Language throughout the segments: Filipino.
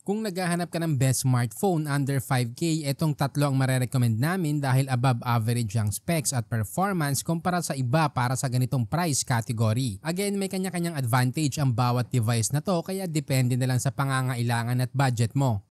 Kung naghahanap ka ng best smartphone under 5K, etong tatlo ang marerecommend namin dahil above average ang specs at performance kumpara sa iba para sa ganitong price category. Again, may kanya-kanyang advantage ang bawat device na to kaya depende na lang sa pangangailangan at budget mo.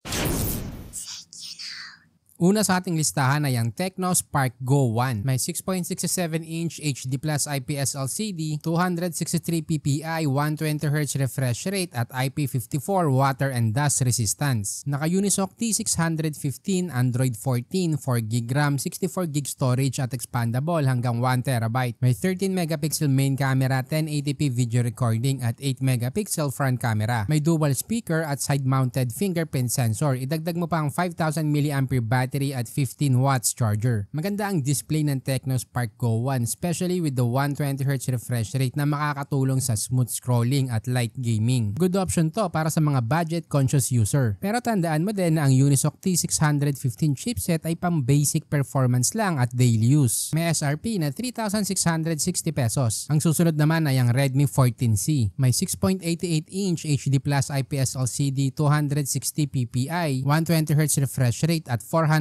Una sa ating listahan ay ang Tecno Spark Go 1. May 6.67-inch HD Plus IPS LCD, 263 ppi, 120Hz refresh rate at IP54 water and dust resistance. Naka-Unisoc T615, Android 14, 4GB RAM, 64GB storage at expandable hanggang 1TB. May 13 megapixel main camera, 1080p video recording at 8 megapixel front camera. May dual speaker at side-mounted fingerprint sensor. Idagdag mo pa ang 5,000 mAh battery at 15 watts charger. Maganda ang display ng Tecno Spark Go 1, especially with the 120Hz refresh rate na makakatulong sa smooth scrolling at light gaming. Good option to para sa mga budget-conscious user. Pero tandaan mo din na ang Unisoc T615 chipset ay pang basic performance lang at daily use. May SRP na 3,660 pesos. Ang susunod naman ay ang Redmi 14C. May 6.88-inch HD Plus IPS LCD, 260 ppi, 120Hz refresh rate at 450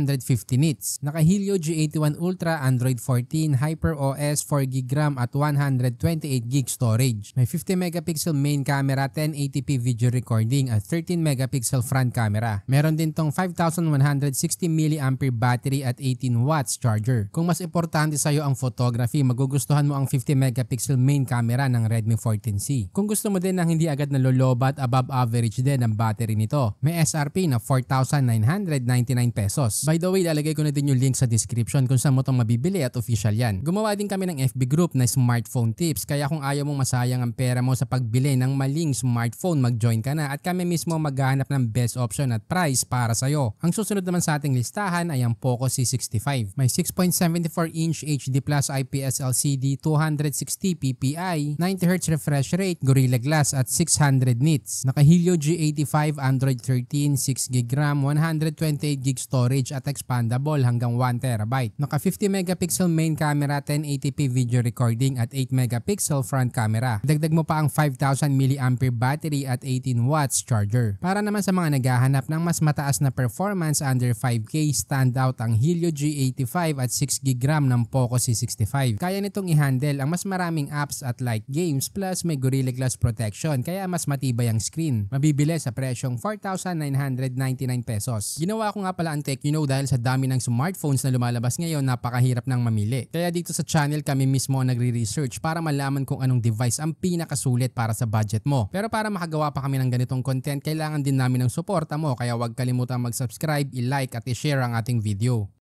nits. Naka-Helio G81 Ultra, Android 14, HyperOS, 4GB RAM at 128GB storage. May 50 megapixel main camera, 1080p video recording at 13 megapixel front camera. Meron din tong 5,160 mAh battery at 18 watts charger. Kung mas importante sa'yo ang photography, magugustuhan mo ang 50 megapixel main camera ng Redmi 14C. Kung gusto mo din ng hindi agad nalolobat, above average din ang battery nito. May SRP na 4,999 pesos. By the way, lalagay ko na din yung link sa description kung saan mo itong mabibili at official yan. Gumawa din kami ng FB group na smartphone tips, kaya kung ayaw mong masayang ang pera mo sa pagbili ng maling smartphone, mag-join ka na at kami mismo maghahanap ng best option at price para sa'yo. Ang susunod naman sa ating listahan ay ang Poco C65. May 6.74-inch HD Plus IPS LCD, 260 ppi, 90Hz refresh rate, Gorilla Glass at 600 nits. Naka-Helio G85, Android 13, 6GB RAM, 128GB storage at expandable hanggang 1TB. Naka 50 megapixel main camera, 1080p video recording at 8 megapixel front camera. Dagdag mo pa ang 5,000 mAh battery at 18 watts charger. Para naman sa mga naghahanap ng mas mataas na performance under 5K, standout ang Helio G85 at 6GB RAM ng Poco C65. Kaya nitong i-handle ang mas maraming apps at light games plus may Gorilla Glass protection kaya mas matibay ang screen. Mabibili sa presyong 4,999 pesos. Ginawa ko nga pala ang TechYouKnow dahil sa dami ng smartphones na lumalabas ngayon, napakahirap nang mamili. Kaya dito sa channel kami mismo ang nagre-research para malaman kung anong device ang pinakasulit para sa budget mo. Pero para makagawa pa kami ng ganitong content, kailangan din namin ng suporta mo kaya huwag kalimutang mag-subscribe, i-like at i-share ang ating video.